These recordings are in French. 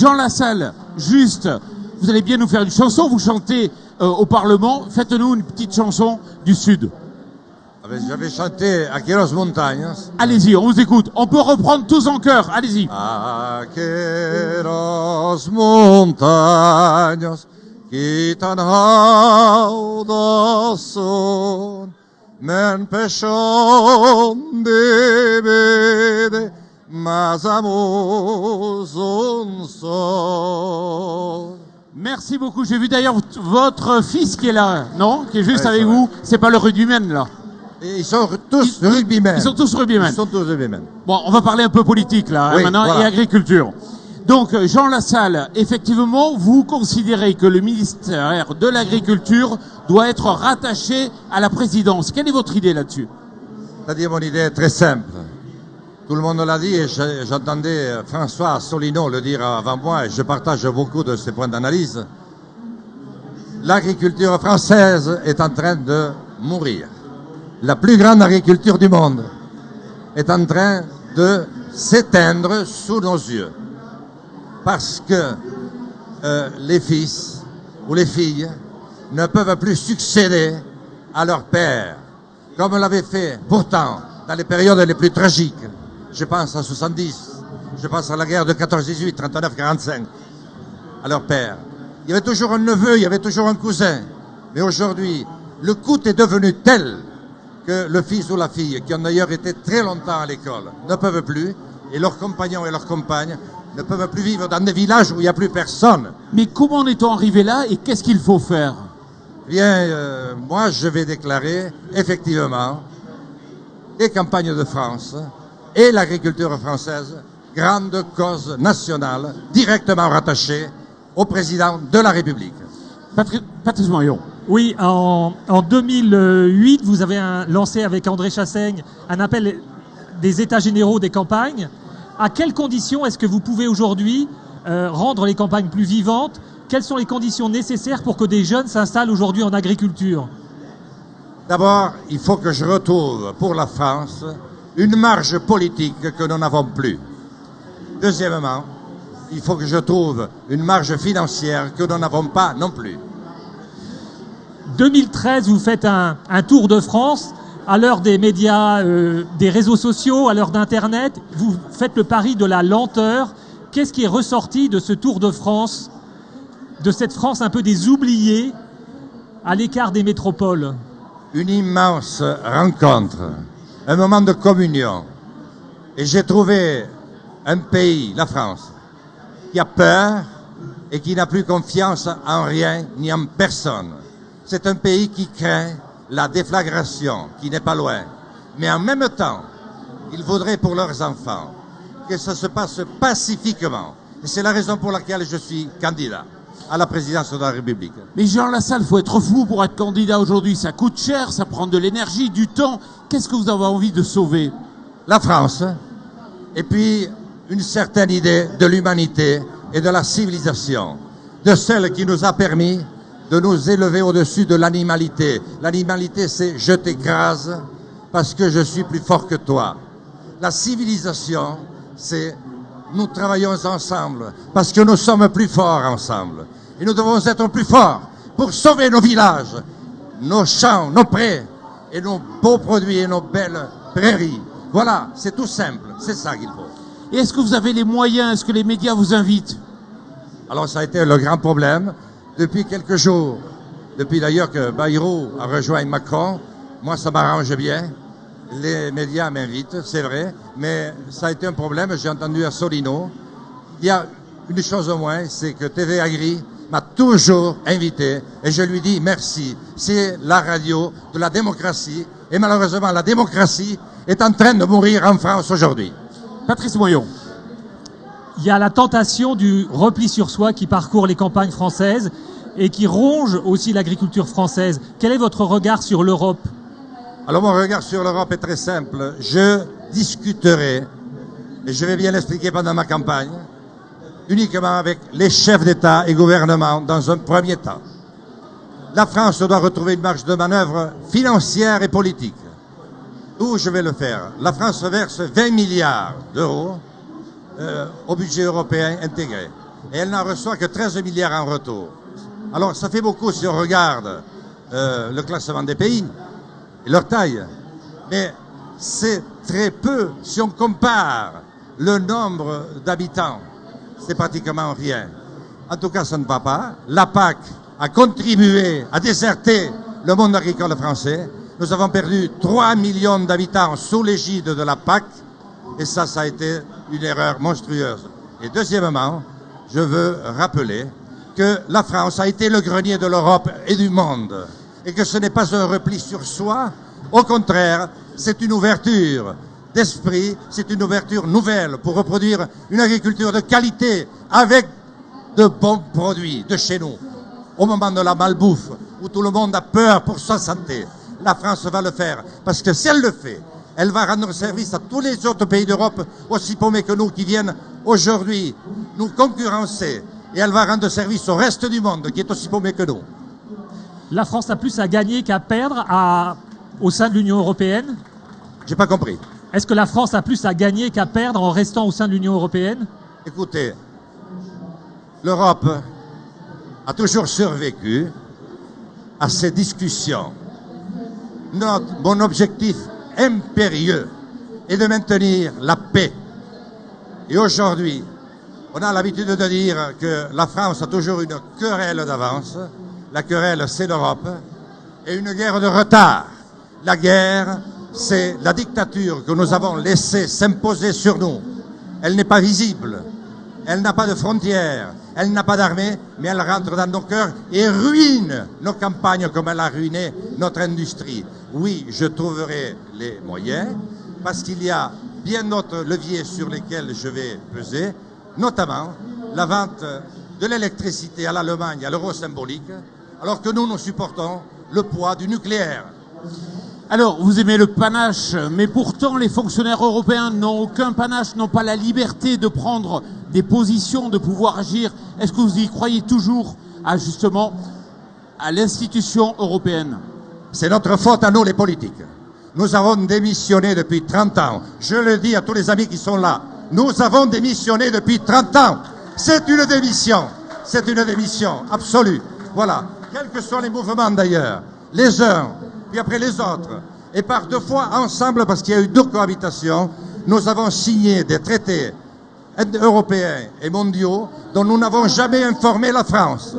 Jean Lassalle, juste, vous allez bien nous faire une chanson, vous chantez au Parlement. Faites-nous une petite chanson du Sud. J'avais chanté Aqueros Montañas. Allez-y, on vous écoute. On peut reprendre tous en chœur, allez-y. Aqueros Montañas, qui tan haudos son, men pechon de mas amoson son. Merci beaucoup. J'ai vu d'ailleurs votre fils qui est là, non? Qui est juste Ouais, avec vous. C'est pas le rugbyman, là. Et ils sont tous rugbymen. Ils sont tous rugbymen. Ils sont tous rugbymen. Bon, on va parler un peu politique, là, Oui, maintenant, voilà. et agriculture. Donc, Jean Lassalle, effectivement, vous considérez que le ministère de l'Agriculture doit être rattaché à la présidence. Quelle est votre idée là-dessus? C'est-à-dire, mon idée est très simple. Tout le monde l'a dit et j'entendais François Asselineau le dire avant moi et je partage beaucoup de ses points d'analyse. L'agriculture française est en train de mourir. La plus grande agriculture du monde est en train de s'éteindre sous nos yeux. Parce que les fils ou les filles ne peuvent plus succéder à leur père, comme l'avaient fait pourtant dans les périodes les plus tragiques. Je pense à 70, je pense à la guerre de 14-18, 39-45, à leur père. Il y avait toujours un neveu, il y avait toujours un cousin. Mais aujourd'hui, le coût est devenu tel que le fils ou la fille, qui ont d'ailleurs été très longtemps à l'école, ne peuvent plus, et leurs compagnons et leurs compagnes ne peuvent plus vivre dans des villages où il n'y a plus personne. Mais comment en est-on arrivé là et qu'est-ce qu'il faut faire? Bien, moi je vais déclarer effectivement les campagnes de France et l'agriculture française, grande cause nationale, directement rattachée au président de la République. Patrice Moyon. Oui, en 2008, vous avez lancé avec André Chassaigne un appel des États généraux des campagnes. À quelles conditions est-ce que vous pouvez aujourd'hui rendre les campagnes plus vivantes? Quelles sont les conditions nécessaires pour que des jeunes s'installent aujourd'hui en agriculture? D'abord, il faut que je retrouve pour la France une marge politique que nous n'avons plus. Deuxièmement, il faut que je trouve une marge financière que nous n'avons pas non plus. 2013, vous faites un tour de France. À l'heure des médias, des réseaux sociaux, à l'heure d'Internet, vous faites le pari de la lenteur. Qu'est-ce qui est ressorti de ce tour de France, de cette France un peu des oubliés, à l'écart des métropoles? Une immense rencontre, un moment de communion. Et j'ai trouvé un pays, la France, qui a peur et qui n'a plus confiance en rien ni en personne. C'est un pays qui craint la déflagration, qui n'est pas loin. Mais en même temps, ils voudraient pour leurs enfants que ça se passe pacifiquement. Et c'est la raison pour laquelle je suis candidat à la présidence de la République. Mais Jean Lassalle, il faut être fou pour être candidat aujourd'hui. Ça coûte cher, ça prend de l'énergie, du temps. Qu'est-ce que vous avez envie de sauver? La France, et puis une certaine idée de l'humanité et de la civilisation, de celle qui nous a permis de nous élever au-dessus de l'animalité. L'animalité, c'est « je t'écrase parce que je suis plus fort que toi ». La civilisation, c'est « nous travaillons ensemble parce que nous sommes plus forts ensemble ». Et nous devons être plus forts pour sauver nos villages, nos champs, nos prés, et nos beaux produits et nos belles prairies. Voilà, c'est tout simple, c'est ça qu'il faut. Et est-ce que vous avez les moyens? Est-ce que les médias vous invitent? Alors ça a été le grand problème. Depuis quelques jours, depuis d'ailleurs que Bayrou a rejoint Macron, moi ça m'arrange bien. Les médias m'invitent, c'est vrai, mais ça a été un problème. J'ai entendu Asselineau. Il y a une chose au moins, c'est que TV Agri m'a toujours invité et je lui dis merci. C'est la radio de la démocratie et malheureusement la démocratie est en train de mourir en France aujourd'hui. Patrice Moyon. Il y a la tentation du repli sur soi qui parcourt les campagnes françaises et qui ronge aussi l'agriculture française. Quel est votre regard sur l'Europe? Alors mon regard sur l'Europe est très simple. Je discuterai, et je vais bien l'expliquer pendant ma campagne, uniquement avec les chefs d'État et gouvernement dans un premier temps. La France doit retrouver une marge de manœuvre financière et politique. Où je vais le faire? La France verse 20 milliards d'euros au budget européen intégré. et elle n'en reçoit que 13 milliards en retour. Alors ça fait beaucoup si on regarde le classement des pays et leur taille, mais c'est très peu si on compare le nombre d'habitants. C'est pratiquement rien. En tout cas, ça ne va pas. La PAC a contribué à déserter le monde agricole français. Nous avons perdu 3 millions d'habitants sous l'égide de la PAC, et ça a été une erreur monstrueuse. Et deuxièmement, je veux rappeler que la France a été le grenier de l'Europe et du monde, et que ce n'est pas un repli sur soi. Au contraire, c'est une ouverture d'esprit, c'est une ouverture nouvelle pour reproduire une agriculture de qualité avec de bons produits de chez nous. Au moment de la malbouffe, où tout le monde a peur pour sa santé, la France va le faire. Parce que si elle le fait, elle va rendre service à tous les autres pays d'Europe, aussi paumés que nous, qui viennent aujourd'hui nous concurrencer. Et elle va rendre service au reste du monde, qui est aussi paumé que nous. La France a plus à gagner qu'à perdre au sein de l'Union européenne? J'ai pas compris. Est-ce que la France a plus à gagner qu'à perdre en restant au sein de l'Union européenne? Écoutez, l'Europe a toujours survécu à ces discussions. Mon objectif impérieux est de maintenir la paix. Et aujourd'hui, on a l'habitude de dire que la France a toujours une querelle d'avance. La querelle, c'est l'Europe. Et une guerre de retard. La guerre, c'est la dictature que nous avons laissée s'imposer sur nous. Elle n'est pas visible. Elle n'a pas de frontières. Elle n'a pas d'armée, mais elle rentre dans nos cœurs et ruine nos campagnes comme elle a ruiné notre industrie. Oui, je trouverai les moyens, parce qu'il y a bien d'autres leviers sur lesquels je vais peser, notamment la vente de l'électricité à l'Allemagne, à l'euro symbolique, alors que nous supportons le poids du nucléaire. Alors, vous aimez le panache, mais pourtant les fonctionnaires européens n'ont aucun panache, n'ont pas la liberté de prendre des positions, de pouvoir agir. Est-ce que vous y croyez toujours justement à l'institution européenne? C'est notre faute à nous, les politiques. Nous avons démissionné depuis 30 ans. Je le dis à tous les amis qui sont là. Nous avons démissionné depuis 30 ans. C'est une démission. C'est une démission absolue. Voilà. Quels que soient les mouvements d'ailleurs, les uns, puis après les autres, et par 2 fois ensemble, parce qu'il y a eu 2 cohabitations, nous avons signé des traités européens et mondiaux dont nous n'avons jamais informé la France.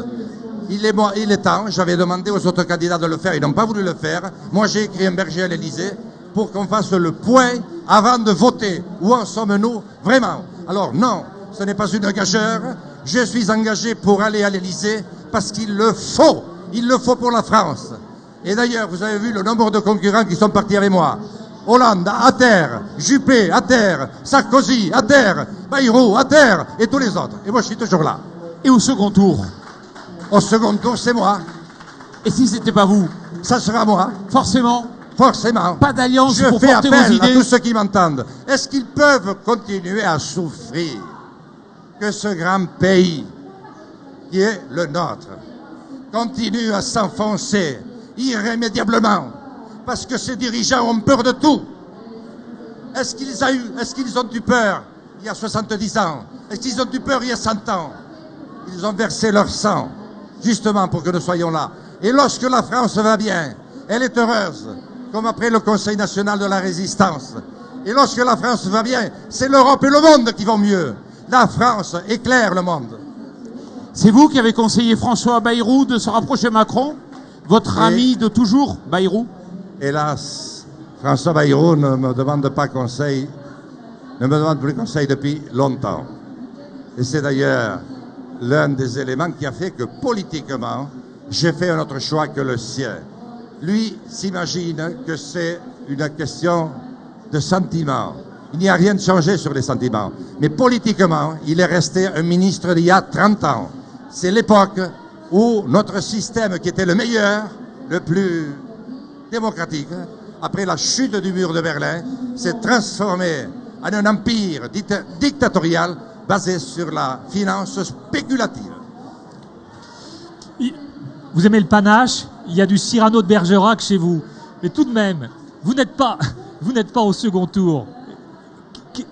Il est temps, j'avais demandé aux autres candidats de le faire, ils n'ont pas voulu le faire. Moi, j'ai écrit un berger à l'Élysée pour qu'on fasse le point avant de voter. Où en sommes-nous vraiment? Alors non, ce n'est pas une gageure. Je suis engagé pour aller à l'Élysée parce qu'il le faut. Il le faut pour la France. Et d'ailleurs, vous avez vu le nombre de concurrents qui sont partis avec moi. Hollande, à terre. Juppé, à terre. Sarkozy, à terre. Bayrou, à terre. Et tous les autres. Et moi, je suis toujours là. Et au second tour? Au second tour, c'est moi. Et si c'était pas vous? Ça sera moi. Forcément. Forcément. Pas d'alliance pour fais porter vos appel idées. à tous ceux qui m'entendent. Est-ce qu'ils peuvent continuer à souffrir que ce grand pays, qui est le nôtre, continue à s'enfoncer irrémédiablement parce que ces dirigeants ont peur de tout? Est-ce qu'ils ont eu peur il y a 70 ans? Est-ce qu'ils ont eu peur il y a 100 ans? Ils ont versé leur sang justement pour que nous soyons là. Et lorsque la France va bien, elle est heureuse, comme après le Conseil national de la résistance. Et lorsque la France va bien, c'est l'Europe et le monde qui vont mieux. La France éclaire le monde. C'est vous qui avez conseillé François Bayrou de se rapprocher de Macron? Votre ami de toujours, Bayrou? Hélas, François Bayrou ne me demande pas conseil, ne me demande plus conseil depuis longtemps. Et c'est d'ailleurs l'un des éléments qui a fait que politiquement, j'ai fait un autre choix que le sien. Lui s'imagine que c'est une question de sentiment. Il n'y a rien de changé sur les sentiments. Mais politiquement, il est resté un ministre d'il y a 30 ans. C'est l'époque où notre système, qui était le meilleur, le plus démocratique, après la chute du mur de Berlin, s'est transformé en un empire dictatorial basé sur la finance spéculative. Vous aimez le panache, il y a du Cyrano de Bergerac chez vous. Mais tout de même, vous n'êtes pas au second tour.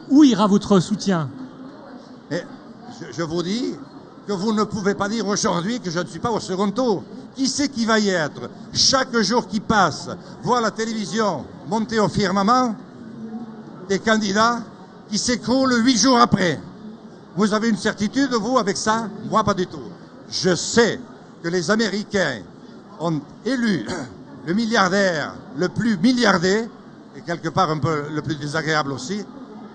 Où ira votre soutien? Et je vous dis, que vous ne pouvez pas dire aujourd'hui que je ne suis pas au second tour. Qui c'est qui va y être? Chaque jour qui passe, voir la télévision monter au firmament, des candidats qui s'écroulent 8 jours après. Vous avez une certitude, vous, avec ça? Moi, pas du tout. Je sais que les Américains ont élu le milliardaire le plus milliardé, et quelque part un peu le plus désagréable aussi.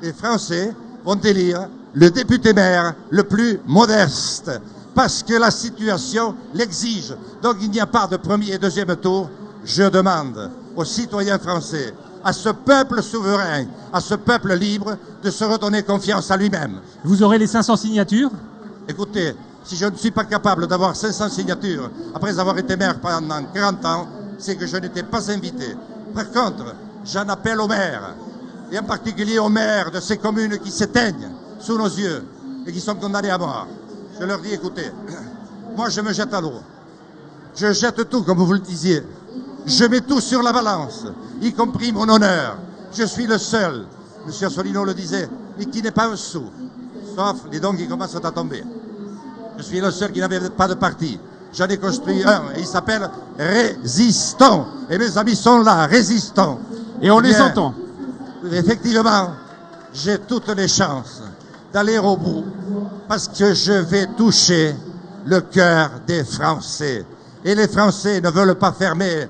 Les Français vont élire le député-maire le plus modeste, parce que la situation l'exige. Donc il n'y a pas de premier et deuxième tour. Je demande aux citoyens français, à ce peuple souverain, à ce peuple libre, de se redonner confiance à lui-même. Vous aurez les 500 signatures? Écoutez, si je ne suis pas capable d'avoir 500 signatures après avoir été maire pendant 40 ans, c'est que je n'étais pas invité. Par contre, j'en appelle aux maires, et en particulier aux maires de ces communes qui s'éteignent sous nos yeux et qui sont condamnés à mort. Je leur dis, écoutez, moi je me jette à l'eau. Je jette tout, comme vous le disiez. Je mets tout sur la balance, y compris mon honneur. Je suis le seul, M. Asselineau le disait, mais qui n'est pas un sou, sauf les dons qui commencent à tomber. Je suis le seul qui n'avait pas de parti. J'en ai construit un, et il s'appelle Résistons. Et mes amis sont là, résistons. Et on les entend. Effectivement, j'ai toutes les chances d'aller au bout, parce que je vais toucher le cœur des Français. Et les Français ne veulent pas fermer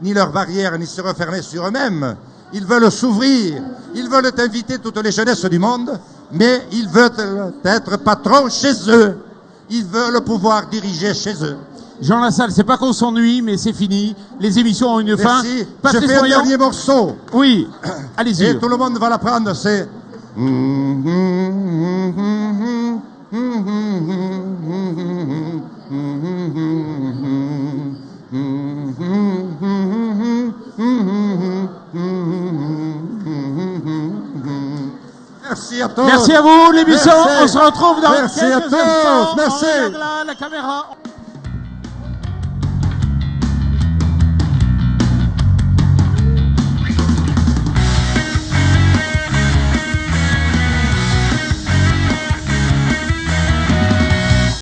ni leurs barrières, ni se refermer sur eux-mêmes. Ils veulent s'ouvrir, ils veulent inviter toutes les jeunesses du monde, mais ils veulent être patrons chez eux. Ils veulent pouvoir diriger chez eux. Jean Lassalle, c'est pas qu'on s'ennuie, mais c'est fini. Les émissions ont une fin. Merci. Patrice Je fais un Voyant. dernier morceau. Oui, allez-y. Et tout le monde va l'apprendre, c'est... Merci à tous. Merci à vous, l'émission. Merci. On se retrouve dans Merci à quelques tous. instants. Merci. On regarde la caméra.